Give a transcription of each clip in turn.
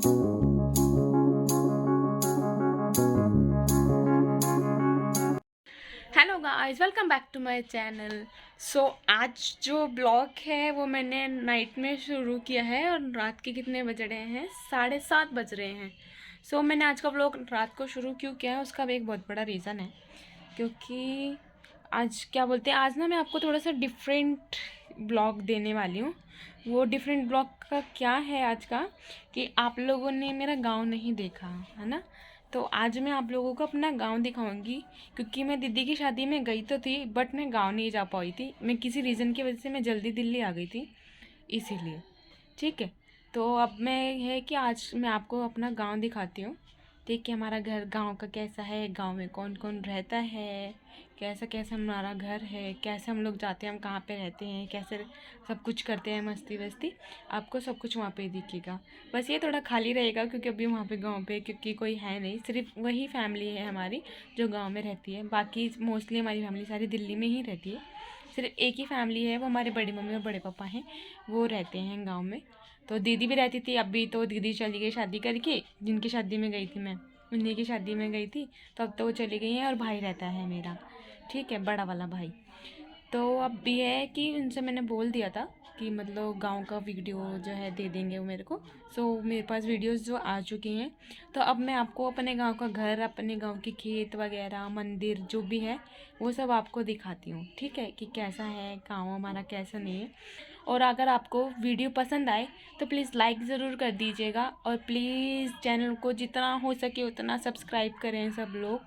Hello guys, welcome back to my channel. आज जो blog है वो मैंने नाइट में शुरू किया है और रात के कितने बज रहे हैं, 7:30 बज रहे हैं। मैंने आज का ब्लॉग रात को शुरू क्यों किया है, उसका भी एक बहुत बड़ा रीज़न है। क्योंकि आज क्या बोलते हैं, आज ना मैं आपको थोड़ा सा डिफरेंट ब्लॉग देने वाली हूँ। वो डिफरेंट ब्लॉग का क्या है आज का, कि आप लोगों ने मेरा गांव नहीं देखा है ना। तो आज मैं आप लोगों को अपना गांव दिखाऊंगी। क्योंकि मैं दीदी की शादी में गई तो थी, बट मैं गांव नहीं जा पाई थी। मैं किसी रीज़न की वजह से मैं जल्दी दिल्ली आ गई थी, इसीलिए। ठीक है। तो अब मैं है कि आज मैं आपको अपना गांव दिखाती हूँ। ठीक है, हमारा घर गांव का कैसा है, गांव में कौन कौन रहता है, कैसा कैसा हमारा घर है, कैसे हम लोग जाते हैं, हम कहाँ पे रहते हैं, कैसे सब कुछ करते हैं, मस्ती वस्ती। आपको सब कुछ वहाँ पे ही दिखेगा। बस ये थोड़ा खाली रहेगा क्योंकि अभी वहाँ पे गांव पे क्योंकि कोई है नहीं, सिर्फ वही फैमिली है हमारी जो गांव में रहती है। बाकी मोस्टली हमारी फैमिली सारी दिल्ली में ही रहती है। सिर्फ एक ही फैमिली है, वो हमारे बड़ी मम्मी और बड़े पापा हैं, वो रहते हैं गाँव में। तो दीदी भी रहती थी, अभी तो दीदी चली गई शादी करके। जिनकी शादी में गई थी मैं, उन्हीं की शादी में गई थी। तो अब तो वो चली गई हैं और भाई रहता है मेरा। ठीक है, बड़ा वाला भाई। तो अब ये है कि उनसे मैंने बोल दिया था कि मतलब गांव का वीडियो जो है दे देंगे वो मेरे को। मेरे पास वीडियोस जो आ चुकी हैं। तो अब मैं आपको अपने गांव का घर, अपने गांव के खेत वगैरह, मंदिर जो भी है, वो सब आपको दिखाती हूँ। ठीक है, कि कैसा है गांव हमारा, कैसा नहीं है। और अगर आपको वीडियो पसंद आए तो प्लीज़ लाइक ज़रूर कर दीजिएगा, और प्लीज़ चैनल को जितना हो सके उतना सब्सक्राइब करें सब लोग।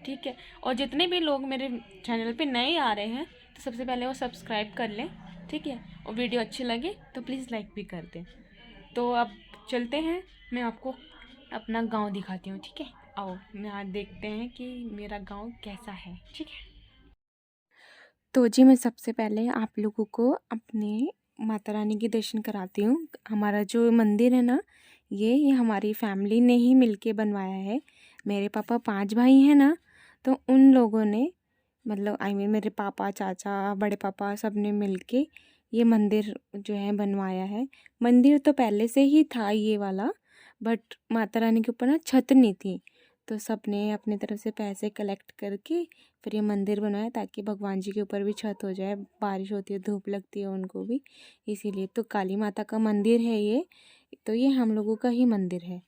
ठीक है। और जितने भी लोग मेरे चैनल पे नए आ रहे हैं, तो सबसे पहले वो सब्सक्राइब कर लें। ठीक है। और वीडियो अच्छी लगे तो प्लीज़ लाइक भी कर दें। तो अब चलते हैं, मैं आपको अपना गांव दिखाती हूँ। ठीक है, आओ मैं आज देखते हैं कि मेरा गांव कैसा है। ठीक है। तो जी, मैं सबसे पहले आप लोगों को अपने माता रानी के दर्शन कराती हूँ। हमारा जो मंदिर है ना, ये हमारी फैमिली ने ही मिलके बनवाया है। मेरे पापा 5 भाई हैं ना, तो उन लोगों ने मतलब मेरे पापा, चाचा, बड़े पापा सब ने मिलके ये मंदिर जो है बनवाया है। मंदिर तो पहले से ही था ये वाला, बट माता रानी के ऊपर ना छत नहीं थी। तो सब ने अपनी तरफ से पैसे कलेक्ट करके फिर ये मंदिर बनवाया, ताकि भगवान जी के ऊपर भी छत हो जाए। बारिश होती है, धूप लगती है उनको भी, इसीलिए। तो काली माता का मंदिर है ये। तो ये हम लोगों का ही मंदिर है।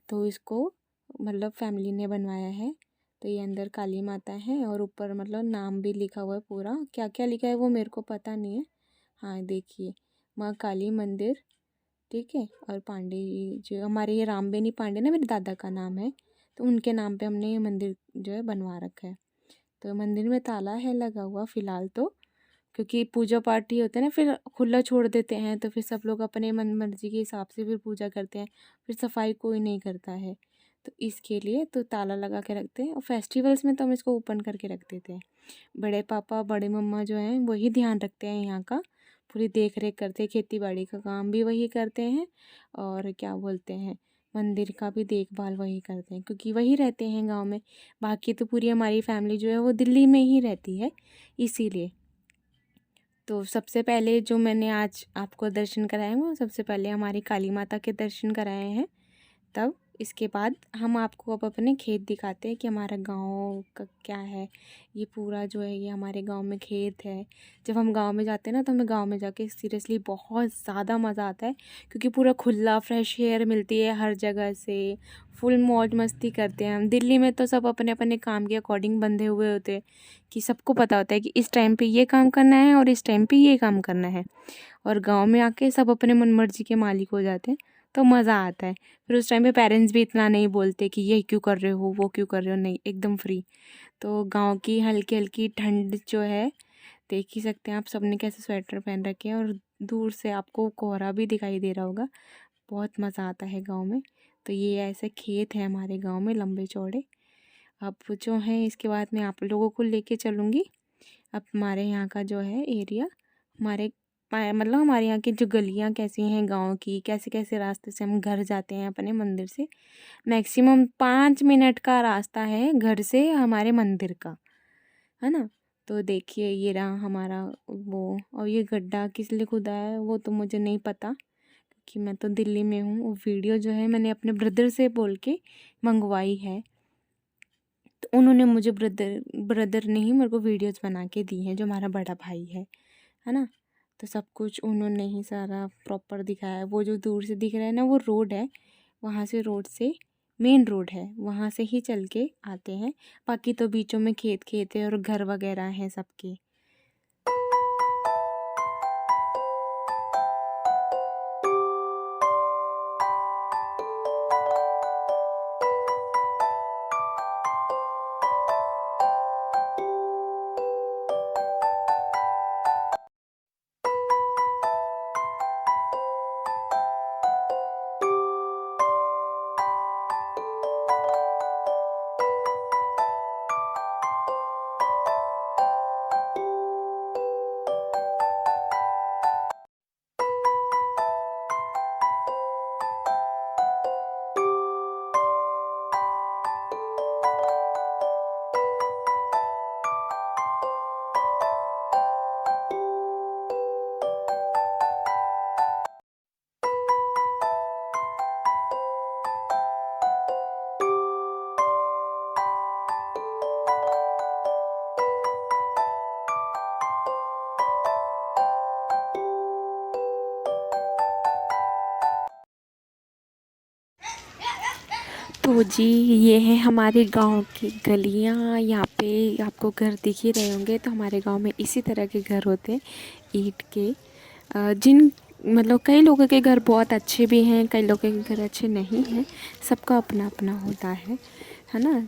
तो इसको मतलब फैमिली ने बनवाया है। तो ये अंदर काली माता है और ऊपर मतलब नाम भी लिखा हुआ है पूरा। क्या क्या लिखा है वो मेरे को पता नहीं है। हाँ देखिए, माँ काली मंदिर। ठीक है। और पांडे जी जो हमारे, ये रामबेनी पांडे ना मेरे दादा का नाम है, तो उनके नाम पे हमने ये मंदिर जो है बनवा रखा है। तो मंदिर में ताला है लगा हुआ फ़िलहाल तो, क्योंकि पूजा पाठ ही होता है ना, फिर खुला छोड़ देते हैं तो फिर सब लोग अपने मन मर्जी के हिसाब से फिर पूजा करते हैं। फिर सफाई कोई नहीं करता है, तो इसके लिए तो ताला लगा के रखते हैं। और फेस्टिवल्स में तो हम इसको ओपन करके रख देते हैं। बड़े पापा बड़े मम्मा जो हैं वही ध्यान रखते हैं यहाँ का, पूरी देख रेख करते हैं, खेती बाड़ी का काम भी वही करते हैं। और क्या बोलते हैं, मंदिर का भी देखभाल वही करते हैं, क्योंकि वही रहते हैं गांव में। बाकी तो पूरी हमारी फैमिली जो है वो दिल्ली में ही रहती है, इसीलिए। तो सबसे पहले जो मैंने आज आपको दर्शन कराए हैं, वो सबसे पहले हमारी काली माता के दर्शन कराए हैं। तब इसके बाद हम आपको अब अपने खेत दिखाते हैं कि हमारा गांव का क्या है। ये पूरा जो है ये हमारे गांव में खेत है। जब हम गांव में जाते हैं ना, तो हमें गांव में जाके सीरियसली बहुत ज़्यादा मज़ा आता है, क्योंकि पूरा खुला फ्रेश एयर मिलती है हर जगह से। फुल मौज मस्ती करते हैं हम। दिल्ली में तो सब अपने अपने काम के अकॉर्डिंग बंधे हुए होते हैं, कि सबको पता होता है कि इस टाइम पे ये काम करना है और इस टाइम पे ये काम करना है। और गांव में आके सब अपने मन मर्जी के मालिक हो जाते हैं, तो मज़ा आता है। फिर उस टाइम पे पेरेंट्स भी इतना नहीं बोलते कि ये क्यों कर रहे हो, वो क्यों कर रहे हो, नहीं, एकदम फ्री। तो गांव की हल्की हल्की ठंड जो है, देख ही सकते हैं आप, सबने कैसे स्वेटर पहन रखे हैं। और दूर से आपको कोहरा भी दिखाई दे रहा होगा। बहुत मज़ा आता है गांव में। तो ये ऐसे खेत है हमारे गांव में लंबे चौड़े। अब जो है इसके बाद मैं आप लोगों को लेके चलूँगी अब हमारे यहाँ का जो है एरिया। हमारे मतलब हमारे यहाँ की जो गलियाँ कैसी हैं गांव की, कैसे कैसे रास्ते से हम घर जाते हैं अपने मंदिर से। मैक्सिमम 5 मिनट का रास्ता है घर से हमारे मंदिर का, है ना। तो देखिए ये रहा हमारा वो। और ये गड्ढा किस लिए खुदा है वो तो मुझे नहीं पता, कि मैं तो दिल्ली में हूँ। वो वीडियो जो है मैंने अपने ब्रदर से बोल के मंगवाई है। तो उन्होंने मुझे ब्रदर ने ही मेरे को वीडियोस बना के दी हैं, जो हमारा बड़ा भाई है ना। तो सब कुछ उन्होंने ही सारा प्रॉपर दिखाया है। वो जो दूर से दिख रहा है ना, वो रोड है, वहाँ से रोड से मेन रोड है, वहाँ से ही चल के आते हैं। बाकी तो बीचों में खेत है और घर वगैरह हैं सबके। तो जी ये है हमारे गांव की गलियां। यहाँ पे आपको घर दिख ही रहे होंगे। तो हमारे गांव में इसी तरह के घर होते हैं, ईंट के। जिन मतलब कई लोगों के घर बहुत अच्छे भी हैं, कई लोगों के घर अच्छे नहीं हैं। सबका अपना अपना होता है ना।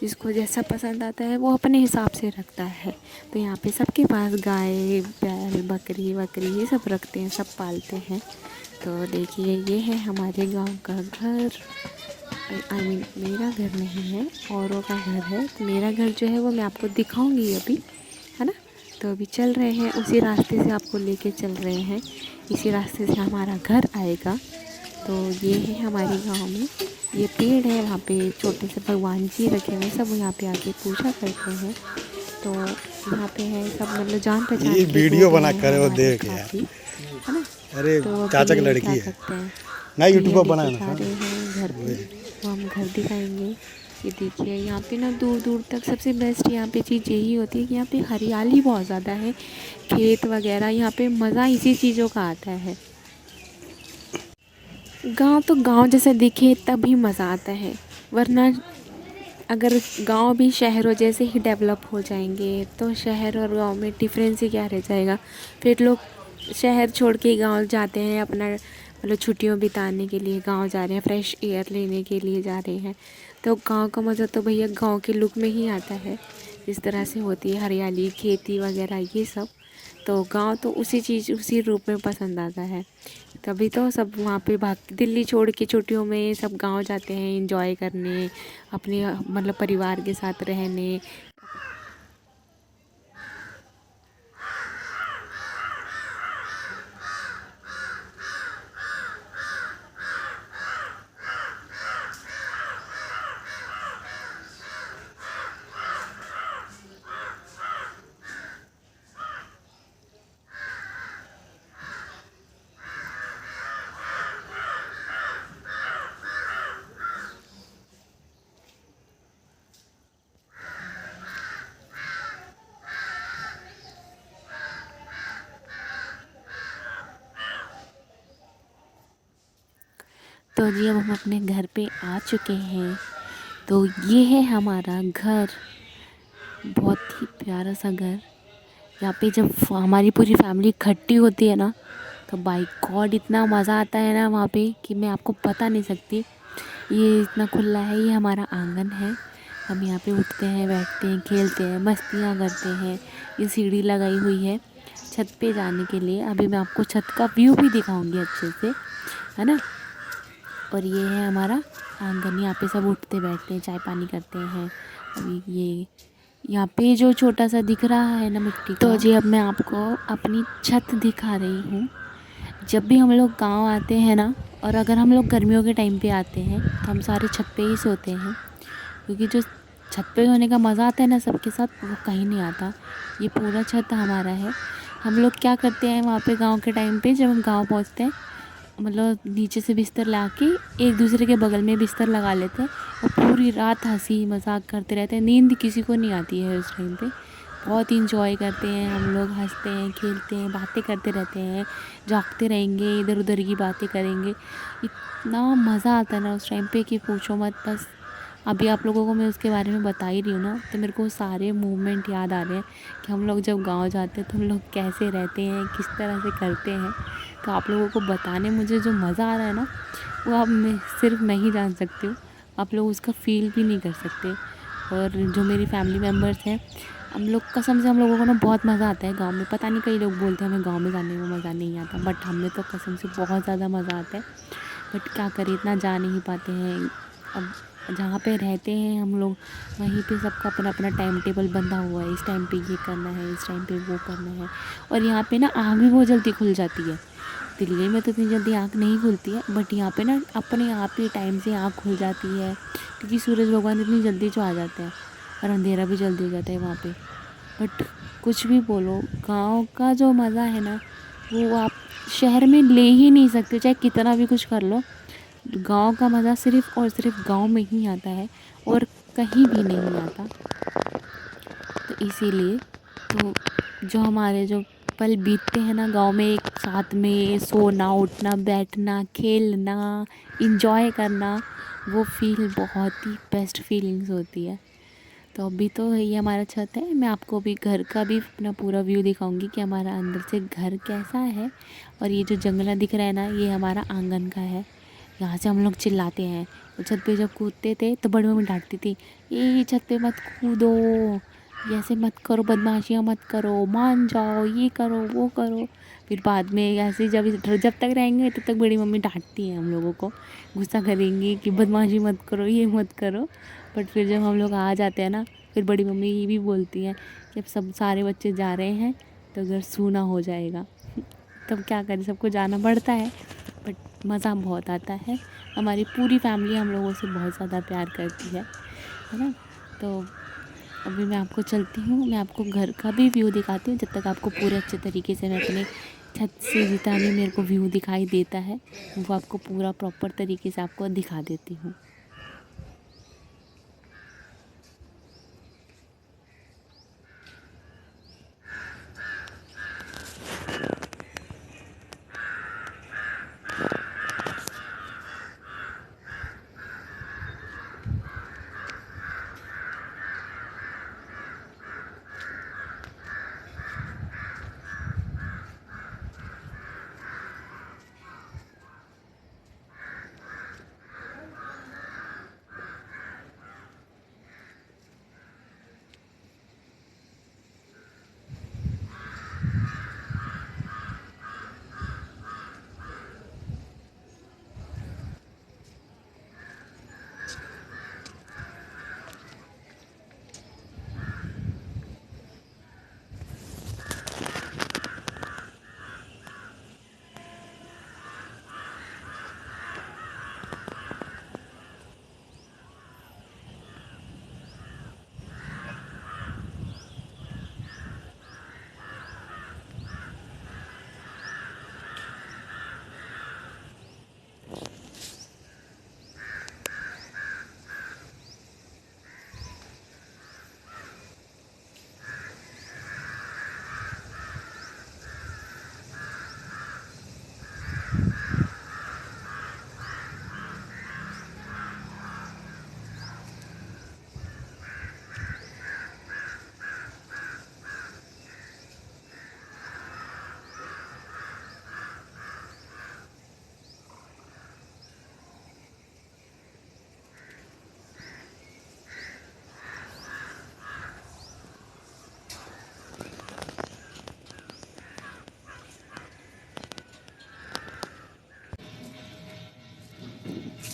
जिसको जैसा पसंद आता है वो अपने हिसाब से रखता है। तो यहाँ पे सबके पास गाय बैल बकरी ये सब रखते हैं, सब पालते हैं। तो देखिए ये है हमारे गांव का घर। आई मीन मेरा घर नहीं है, औरों का घर है। तो मेरा घर जो है वो मैं आपको दिखाऊंगी अभी, है ना। तो अभी चल रहे हैं, उसी रास्ते से आपको लेके चल रहे हैं। इसी रास्ते से हमारा घर आएगा। तो ये है हमारे गांव में, ये पेड़ है, वहाँ पे छोटे से भगवान जी रखे हुए, सब यहाँ पे आके पूजा करते हैं। तो यहाँ पे है सब मतलब जान पहचान ये वीडियो बना कर वो देख यार, है ना। अरे तो चाचा की लड़की है ना, यूट्यूबर बनाया ना घर पे, वो हम घर दिखाएंगे। ये देखिए यहाँ पे ना दूर दूर तक सबसे बेस्ट यहाँ पे चीज़ यही होती है कि यहाँ पे हरियाली बहुत ज़्यादा है, खेत वगैरह। यहाँ पे मज़ा इसी चीज़ों का आता है। गांव तो गांव जैसा दिखे तभी मज़ा आता है, वरना अगर गांव भी शहरों जैसे ही डेवलप हो जाएंगे तो शहर और गांव में डिफरेंस ही क्या रह जाएगा। फिर लोग शहर छोड़ के गांव जाते हैं, अपना मतलब छुट्टियों बिताने के लिए गांव जा रहे हैं, फ्रेश एयर लेने के लिए जा रहे हैं। तो गांव का मज़ा तो भैया गांव के लुक में ही आता है, जिस तरह से होती है हरियाली खेती वगैरह ये सब। तो गांव तो उसी चीज़ उसी रूप में पसंद आता है। तभी तो सब वहाँ पे भाग दिल्ली छोड़ के छुट्टियों में सब गांव जाते हैं एंजॉय करने, अपने मतलब परिवार के साथ रहने। तो जी अब हम अपने घर पे आ चुके हैं। तो ये है हमारा घर, बहुत ही प्यारा सा घर। यहाँ पे जब हमारी पूरी फैमिली इकट्ठी होती है ना, तो बाय गॉड इतना मज़ा आता है ना वहाँ पे कि मैं आपको बता नहीं सकती। ये इतना खुला है, ये हमारा आंगन है। हम यहाँ पे उठते हैं, बैठते हैं, खेलते हैं, मस्तियाँ करते हैं। ये सीढ़ी लगाई हुई है छत पे जाने के लिए। अभी मैं आपको छत का व्यू भी दिखाऊंगी अच्छे से, है ना। और ये है हमारा आंगन, यहाँ पे सब उठते बैठते हैं, चाय पानी करते हैं। अभी ये यहाँ पे जो छोटा सा दिख रहा है ना मिट्टी का, तो जी अब मैं आपको अपनी छत दिखा रही हूँ। जब भी हम लोग गांव आते हैं ना, और अगर हम लोग गर्मियों के टाइम पे आते हैं तो हम सारे छत पे ही सोते हैं, क्योंकि जो छत पे होने का मज़ा आता है ना सबके साथ, वो कहीं नहीं आता। ये पूरा छत हमारा है। हम लोग क्या करते हैं वहाँ पे गांव के टाइम पे, जब हम गांव पहुँचते हैं मतलब नीचे से बिस्तर ला के एक दूसरे के बगल में बिस्तर लगा लेते हैं और पूरी रात हंसी मजाक करते रहते हैं। नींद किसी को नहीं आती है उस टाइम पे। बहुत इंजॉय करते हैं हम लोग, हंसते हैं, खेलते हैं, बातें करते रहते हैं, जागते रहेंगे, इधर उधर की बातें करेंगे। इतना मज़ा आता है ना उस टाइम पे कि पूछो मत। बस अभी आप लोगों को मैं उसके बारे में बता ही रही हूँ ना, तो मेरे को सारे मूवमेंट याद आ रहे हैं कि हम लोग जब गांव जाते हैं तो हम लोग कैसे रहते हैं, किस तरह से करते हैं। तो आप लोगों को बताने मुझे जो मज़ा आ रहा है ना, वो अब सिर्फ मैं ही जान सकती हूँ। आप लोग उसका फ़ील भी नहीं कर सकते। और जो मेरी फैमिली मेम्बर्स हैं, हम लोग कसम से हम लोगों को ना बहुत मज़ा आता है गांव में। पता नहीं, कई लोग बोलते हैं हमें गांव में जाने में मज़ा नहीं आता, बट हमें तो कसम से बहुत ज़्यादा मज़ा आता है। बट क्या करें, इतना जा नहीं पाते हैं। अब जहाँ पे रहते हैं हम लोग, वहीं पे सबका अपना अपना टाइम टेबल बंधा हुआ है। इस टाइम पे ये करना है, इस टाइम पे वो करना है। और यहाँ पे ना आँख भी बहुत जल्दी खुल जाती है। दिल्ली में तो इतनी जल्दी आँख नहीं खुलती है, बट यहाँ पे ना अपने आप ही टाइम से आँख खुल जाती है, क्योंकि सूरज भगवान इतनी जल्दी जो आ जाते हैं और अंधेरा भी जल्दी हो जाता है वहाँ पे। बट कुछ भी बोलो, गांव का जो मज़ा है ना, वो आप शहर में ले ही नहीं सकते, चाहे कितना भी कुछ कर लो। गांव का मज़ा सिर्फ़ और सिर्फ गांव में ही आता है और कहीं भी नहीं आता। तो इसीलिए तो जो हमारे जो पल बीतते हैं ना गांव में, एक साथ में सोना, उठना, बैठना, खेलना, इंजॉय करना, वो फील बहुत ही बेस्ट फीलिंग्स होती है। तो अभी तो ये हमारा छत है, मैं आपको अभी घर का भी अपना पूरा व्यू दिखाऊंगी कि हमारा अंदर से घर कैसा है। और ये जो जंगला दिख रहा है ना, ये हमारा आंगन का है। यहाँ से हम लोग चिल्लाते हैं। तो छत पे जब कूदते थे तो बड़ी मम्मी डांटती थी, ये छत पे मत कूदो, ऐसे मत करो, बदमाशियाँ मत करो, मान जाओ, ये करो वो करो। फिर बाद में ऐसे जब तक रहेंगे तब तक बड़ी मम्मी डांटती हैं हम लोगों को, गुस्सा करेंगी कि बदमाशी मत करो, ये मत करो। बट फिर जब हम लोग आ जाते हैं ना, फिर बड़ी मम्मी ये भी बोलती हैं कि अब सब सारे बच्चे जा रहे हैं तो घर सूना हो जाएगा। तब क्या करें, सबको जाना पड़ता है। बट मज़ा बहुत आता है। हमारी पूरी फैमिली हम लोगों से बहुत ज़्यादा प्यार करती है ना। तो अभी मैं आपको चलती हूँ, मैं आपको घर का भी व्यू दिखाती हूँ, जब तक आपको पूरे अच्छे तरीके से मैं अपने छत से जितना भी मेरे को व्यू दिखाई देता है वो आपको पूरा प्रॉपर तरीके से आपको दिखा देती हूँ।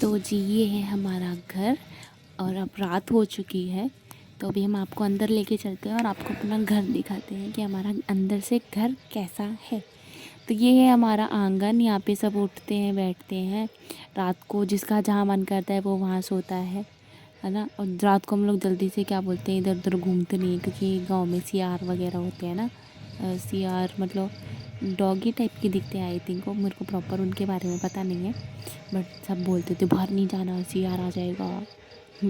तो जी ये है हमारा घर, और अब रात हो चुकी है। तो अभी हम आपको अंदर लेके चलते हैं और आपको अपना घर दिखाते हैं कि हमारा अंदर से घर कैसा है। तो ये है हमारा आंगन, यहाँ पे सब उठते हैं, बैठते हैं रात को, जिसका जहाँ मन करता है वो वहाँ सोता है ना। और रात को हम लोग जल्दी से क्या बोलते हैं, इधर उधर घूमते नहीं हैं, क्योंकि गांव में सियार वगैरह होते हैं ना। सियार मतलब डॉगी टाइप की दिखते हैं आई थिंक, वो मेरे को प्रॉपर उनके बारे में पता नहीं है, बट सब बोलते थे बाहर नहीं जाना, सियार आ जाएगा,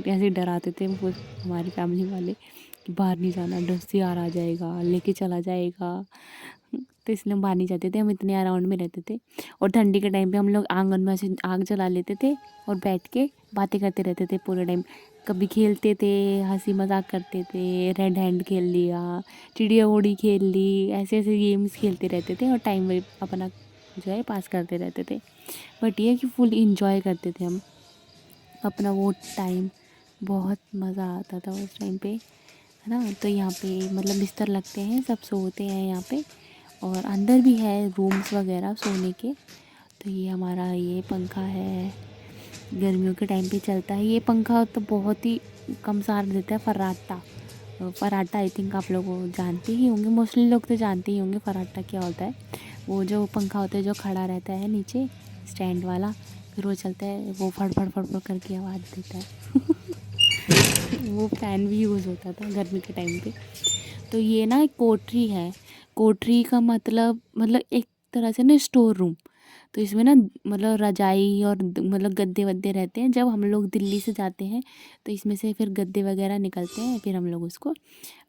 ऐसे डराते थे वो हमारी फैमिली वाले कि बाहर नहीं जाना, डर सियार आ जाएगा, लेके चला जाएगा। तो इसलिए हम बाहर नहीं जाते थे, हम इतने अराउंड में रहते थे। और ठंडी के टाइम पे हम लोग आंगन में ऐसे आग जला लेते थे और बैठ के बातें करते रहते थे पूरे टाइम। कभी खेलते थे, हंसी मजाक करते थे, रेड हैंड खेल लिया, चिड़िया उड़ी खेल ली, ऐसे ऐसे गेम्स खेलते रहते थे और टाइम अपना जो है पास करते रहते थे। बट ये कि फुल इंजॉय करते थे हम अपना वो टाइम, बहुत मज़ा आता था उस टाइम पे, है ना। तो यहाँ पे मतलब बिस्तर लगते हैं, सब सोते हैं यहाँ पे, और अंदर भी है रूम्स वगैरह सोने के। तो ये हमारा ये पंखा है, गर्मियों के टाइम पे चलता है ये पंखा, तो बहुत ही कम सार देता है, फर्राटा। फर्राटा आई थिंक आप लोग जानते ही होंगे, मोस्टली लोग तो जानते ही होंगे फर्राटा क्या होता है। वो जो पंखा होता है जो खड़ा रहता है नीचे स्टैंड वाला, फिर वो चलता है, वो फड़ फड़ फड़ फड़ करके आवाज़ देता है। वो फ़ैन भी यूज़ होता था गर्मी के टाइम पे। तो ये ना एक कोठरी है, कोठरी का मतलब एक तरह से ना स्टोर रूम। तो इसमें ना मतलब रजाई और मतलब गद्दे वद्दे रहते हैं। जब हम लोग दिल्ली से जाते हैं तो इसमें से फिर गद्दे वगैरह निकलते हैं, फिर हम लोग उसको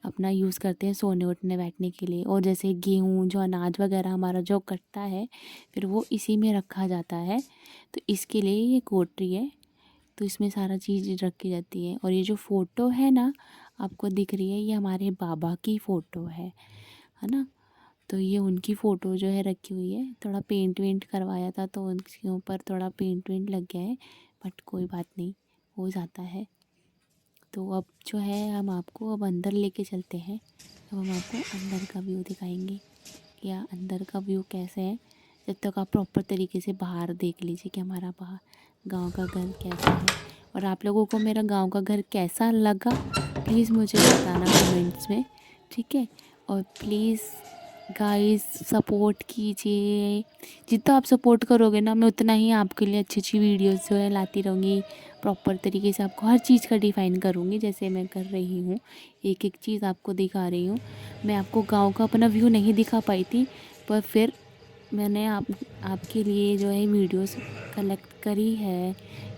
अपना यूज़ करते हैं सोने उठने बैठने के लिए। और जैसे गेहूँ जो अनाज वगैरह हमारा जो कटता है फिर वो इसी में रखा जाता है, तो इसके लिए ये कोठरी है। तो इसमें सारा चीज़ रखी जाती है। और ये जो फ़ोटो है ना आपको दिख रही है, ये हमारे बाबा की फ़ोटो है ना। तो ये उनकी फ़ोटो जो है रखी हुई है, थोड़ा पेंट वेंट करवाया था तो उनके ऊपर थोड़ा पेंट वेंट लग गया है, बट कोई बात नहीं, हो जाता है। तो अब जो है हम आपको अब अंदर लेके चलते हैं। अब हम आपको अंदर का व्यू दिखाएंगे, या अंदर का व्यू कैसे है। जब तक आप प्रॉपर तरीके से बाहर देख लीजिए कि हमारा बाहर गांव का घर कैसा है, और आप लोगों को मेरा गांव का घर कैसा लगा प्लीज़ मुझे बताना कमेंट्स में, ठीक है। और प्लीज़ गाइस सपोर्ट कीजिए, जितना आप सपोर्ट करोगे ना मैं उतना ही आपके लिए अच्छी अच्छी वीडियोस जो है लाती रहूँगी। प्रॉपर तरीके से आपको हर चीज़ का डिफ़ाइन करूँगी जैसे मैं कर रही हूँ, एक एक चीज़ आपको दिखा रही हूँ। मैं आपको गांव का अपना व्यू नहीं दिखा पाई थी, पर फिर मैंने आपके लिए जो है वीडियोस कलेक्ट करी है,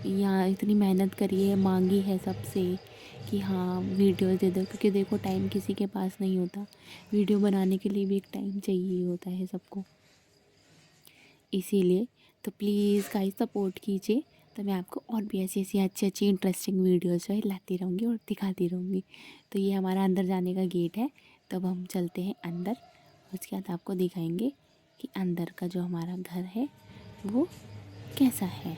या इतनी मेहनत करी है, मांगी है सबसे कि हाँ वीडियोस दे दो, क्योंकि देखो टाइम किसी के पास नहीं होता, वीडियो बनाने के लिए भी एक टाइम चाहिए होता है सबको, इसीलिए। तो प्लीज़ गाइस सपोर्ट कीजिए, तो मैं आपको और भी ऐसी ऐसी अच्छी अच्छी इंटरेस्टिंग वीडियोस जो है लाती रहूँगी और दिखाती रहूँगी। तो ये हमारा अंदर जाने का गेट है, तब हम चलते हैं अंदर, उसके बाद आपको दिखाएंगे कि अंदर का जो हमारा घर है वो कैसा है।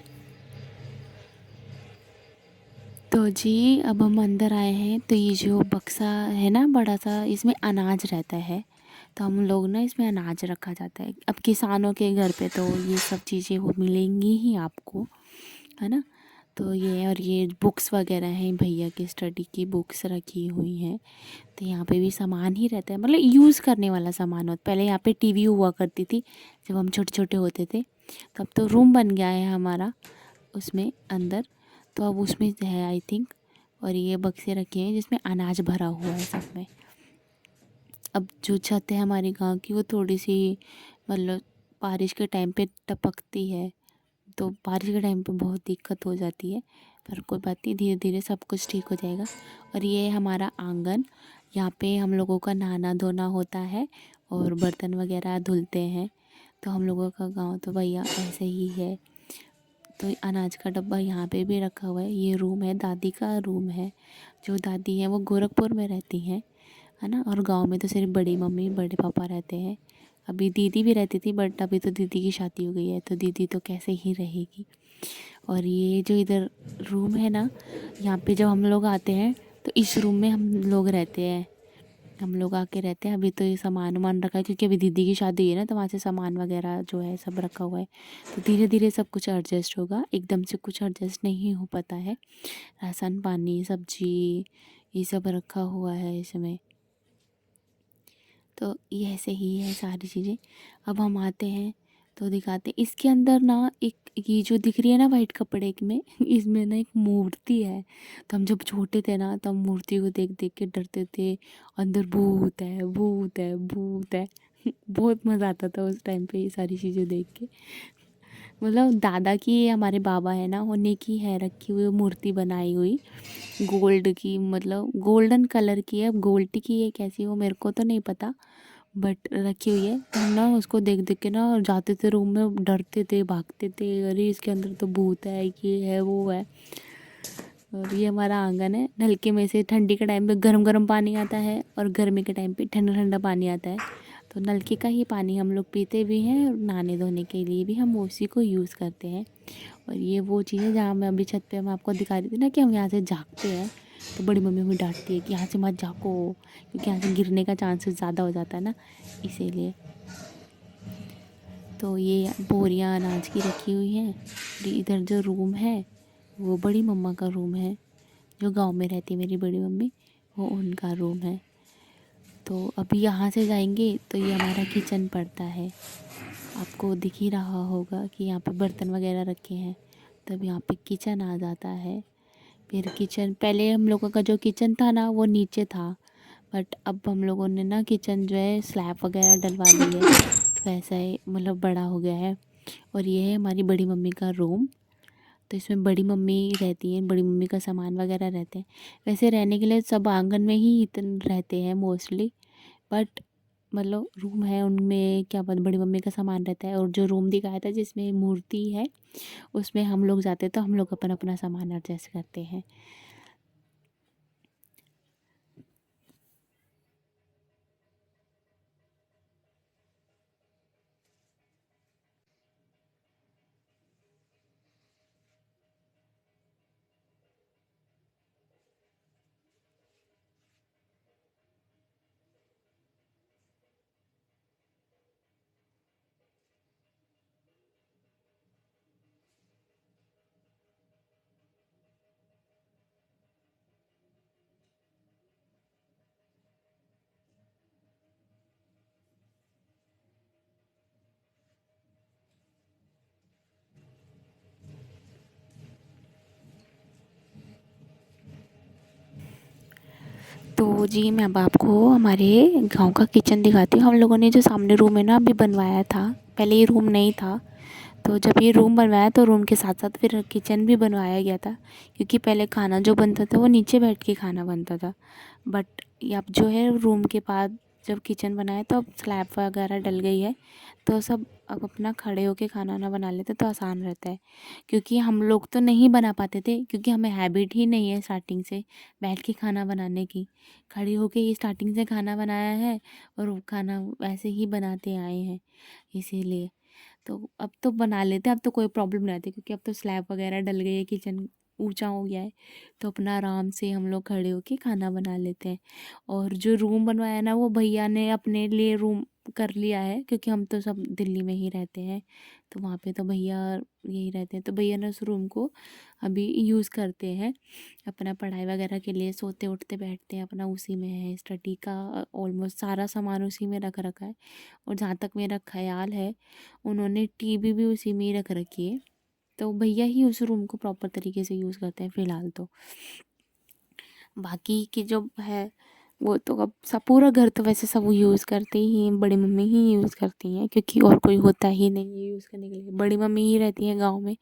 तो जी अब हम अंदर आए हैं, तो ये जो बक्सा है ना बड़ा सा, इसमें अनाज रहता है, तो हम लोग ना इसमें अनाज रखा जाता है। अब किसानों के घर पे तो ये सब चीज़ें वो मिलेंगी ही आपको, है ना। तो ये और ये बुक्स वगैरह हैं, भैया की स्टडी की बुक्स रखी हुई हैं। तो यहाँ पे भी सामान ही रहता है, मतलब यूज़ करने वाला सामान होता। पहले यहाँ पे टीवी हुआ करती थी जब हम छोटे छोटे होते थे, तब तो रूम बन गया है हमारा उसमें अंदर, तो अब उसमें है आई थिंक। और ये बक्से रखे हैं जिसमें अनाज भरा हुआ है सब में। अब जो छत है हमारे गांव की वो थोड़ी सी मतलब बारिश के टाइम पे टपकती है, तो बारिश के टाइम पे बहुत दिक्कत हो जाती है, पर कोई बात नहीं, धीरे धीरे सब कुछ ठीक हो जाएगा। और ये हमारा आंगन, यहाँ पे हम लोगों का नहाना धोना होता है और बर्तन वगैरह धुलते हैं। तो हम लोगों का गांव तो भैया ऐसे ही है। तो अनाज का डब्बा यहाँ पे भी रखा हुआ है। ये रूम है, दादी का रूम है। जो दादी है वो गोरखपुर में रहती हैं, है ना। और गांव में तो सिर्फ बड़ी मम्मी बड़े पापा रहते हैं। अभी दीदी भी रहती थी, बट अभी तो दीदी की शादी हो गई है, तो दीदी तो कैसे ही रहेगी। और ये जो इधर रूम है ना, यहाँ पे जब हम लोग आते हैं तो इस रूम में हम लोग रहते हैं, हम लोग आके रहते हैं। अभी तो ये सामान वामान रखा है क्योंकि अभी दीदी की शादी है ना, तो वहाँ से सामान वगैरह जो है सब रखा हुआ है। तो धीरे धीरे सब कुछ एडजस्ट होगा, एकदम से कुछ एडजस्ट नहीं हो पाता है। राशन पानी सब्जी ये सब रखा हुआ है इसमें। तो ये ऐसे ही है सारी चीज़ें। अब हम आते हैं तो दिखाते हैं इसके अंदर ना, एक ये जो दिख रही है ना वाइट कपड़े में, इसमें ना एक मूर्ति है। तो हम जब छोटे थे ना, तब मूर्ति को देख देख के डरते थे, अंदर भूत है भूत है भूत है। बहुत मज़ा आता था उस टाइम पे ये सारी चीज़ें देख के। मतलब दादा की, हमारे बाबा है ना, उन्हीं की है रखी हुई मूर्ति बनाई हुई गोल्ड की, मतलब गोल्डन कलर की है। अब गोल्ड की है कैसी, वो मेरे को तो नहीं पता, बट रखी हुई है। तो हम ना उसको देख देख के ना जाते थे रूम में, डरते थे, भागते थे, अरे इसके अंदर तो भूत है, ये है वो है। और ये हमारा आंगन है। नलके में से ठंडी के टाइम पे गरम गरम पानी आता है और गर्मी के टाइम पे ठंडा ठंडा पानी आता है। तो नलके का ही पानी हम लोग पीते भी हैं और नहाने धोने के लिए भी हम उसी को यूज़ करते हैं। और ये वो चीज़ है जहाँ मैं अभी छत पे मैं आपको दिखा रही थी ना कि हम यहाँ से झाँकते हैं। तो बड़ी मम्मी हमें डांटती है कि यहाँ से मत झाँको, क्योंकि यहाँ से गिरने का चांसेस ज़्यादा हो जाता है ना, इसीलिए। तो ये बोरियां अनाज की रखी हुई हैं। इधर जो रूम है वो बड़ी मम्मा का रूम है, जो गांव में रहती है मेरी बड़ी मम्मी, वो उनका रूम है। तो अभी यहाँ से जाएंगे तो ये हमारा किचन पड़ता है। आपको दिख ही रहा होगा कि यहाँ पे बर्तन वगैरह रखे हैं, तब यहाँ पे किचन आ जाता है। फिर किचन, पहले हम लोगों का जो किचन था ना वो नीचे था, बट अब हम लोगों ने ना किचन जो है स्लैब वगैरह डलवा ली है, तो वैसा ही मतलब बड़ा हो गया है। और ये है हमारी बड़ी मम्मी का रूम। तो इसमें बड़ी मम्मी रहती हैं, बड़ी मम्मी का सामान वगैरह रहते हैं। वैसे रहने के लिए सब आंगन में ही इतने रहते हैं मोस्टली, बट मतलब रूम है उनमें क्या बात, बड़ी मम्मी का सामान रहता है। और जो रूम दिखाया था जिसमें मूर्ति है, उसमें हम लोग जाते तो हम लोग अपना अपना सामान एडजस्ट करते हैं। तो जी मैं अब आपको हमारे गांव का किचन दिखाती हूँ। हम लोगों ने जो सामने रूम है ना अभी बनवाया था, पहले ये रूम नहीं था। तो जब ये रूम बनवाया तो रूम के साथ साथ फिर किचन भी बनवाया गया था, क्योंकि पहले खाना जो बनता था वो नीचे बैठ के खाना बनता था। बट ये अब जो है रूम के बाद जब किचन बनाया तो अब स्लैब वगैरह डल गई है, तो सब अब अपना खड़े होके खाना ना बना लेते तो आसान रहता है। क्योंकि हम लोग तो नहीं बना पाते थे, क्योंकि हमें हैबिट ही नहीं है स्टार्टिंग से बैठ के खाना बनाने की। खड़े होके ही स्टार्टिंग से खाना बनाया है और वो खाना वैसे ही बनाते आए हैं, इसीलिए। तो अब तो बना लेते हैं, अब तो कोई प्रॉब्लम नहीं आती, क्योंकि अब तो स्लैब वगैरह डल गई है, किचन ऊंचा हो गया है, तो अपना आराम से हम लोग खड़े होके खाना बना लेते हैं। और जो रूम बनवाया ना वो भैया ने अपने लिए रूम कर लिया है, क्योंकि हम तो सब दिल्ली में ही रहते हैं, तो वहाँ पे तो भैया यही रहते हैं, तो भैया ने उस रूम को अभी यूज़ करते हैं अपना पढ़ाई वगैरह के लिए। सोते उठते बैठते हैं अपना उसी में है, स्टडी का ऑलमोस्ट सारा सामान उसी में रख रखा है। और जहाँ तक मेरा ख्याल है उन्होंने टीवी भी उसी में ही रख रखी है, तो भैया ही उस रूम को प्रॉपर तरीके से यूज़ करते हैं फ़िलहाल तो। बाकी की जो है वो तो अब सब पूरा घर तो वैसे सब यूज़ करते ही हैं, बड़ी मम्मी ही यूज़ करती हैं, क्योंकि और कोई होता ही नहीं है यूज़ करने के लिए। बड़ी मम्मी ही रहती हैं गाँव में,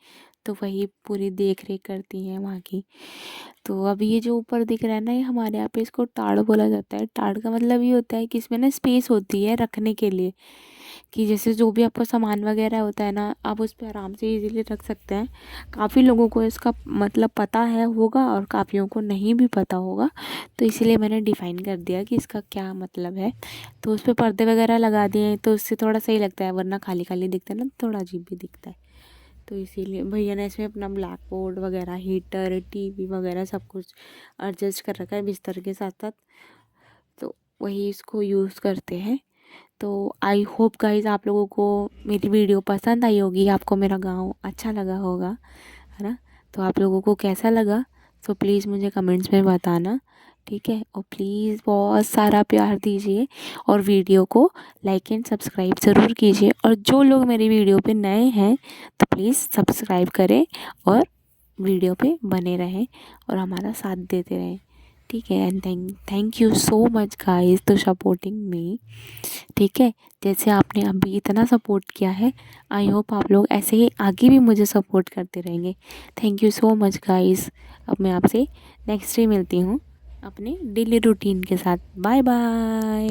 तो वही पूरी देख रेख करती हैं वहाँ की। तो अब ये जो ऊपर दिख रहा है ना, ये हमारे यहाँ पे इसको टाड़ बोला जाता है। टाड़ का मतलब ये होता है कि इसमें ना स्पेस होती है रखने के लिए, कि जैसे जो भी आपका सामान वगैरह होता है ना, आप उस पर आराम से इजीली रख सकते हैं। काफ़ी लोगों को इसका मतलब पता है होगा और काफ़ियों को नहीं भी पता होगा, तो इसीलिए मैंने डिफ़ाइन कर दिया कि इसका क्या मतलब है। तो उस पर पर्दे वगैरह लगा दिए तो उससे थोड़ा सही लगता है, वरना खाली खाली दिखता है ना, थोड़ा अजीब भी दिखता है। तो इसीलिए भैया ने इसमें अपना ब्लैक बोर्ड वगैरह, हीटर, टीवी वगैरह सब कुछ एडजस्ट कर रखा है बिस्तर के साथ साथ, तो वही इसको यूज़ करते हैं। तो आई होप गाइस आप लोगों को मेरी वीडियो पसंद आई होगी, आपको मेरा गांव अच्छा लगा होगा, है ना। तो आप लोगों को कैसा लगा, तो प्लीज़ मुझे कमेंट्स में बताना, ठीक है। और प्लीज़ बहुत सारा प्यार दीजिए और वीडियो को लाइक एंड सब्सक्राइब ज़रूर कीजिए। और जो लोग मेरी वीडियो पे नए हैं तो प्लीज़ सब्सक्राइब करें और वीडियो पे बने रहें और हमारा साथ देते रहें। ठीक है। And thank you so much guys to supporting me. ठीक है, जैसे आपने अभी इतना सपोर्ट किया है, आई होप आप लोग ऐसे ही आगे भी मुझे सपोर्ट करते रहेंगे। Thank you so much guys. अब मैं आपसे नेक्स्ट डे मिलती हूँ अपने डेली रूटीन के साथ। Bye bye.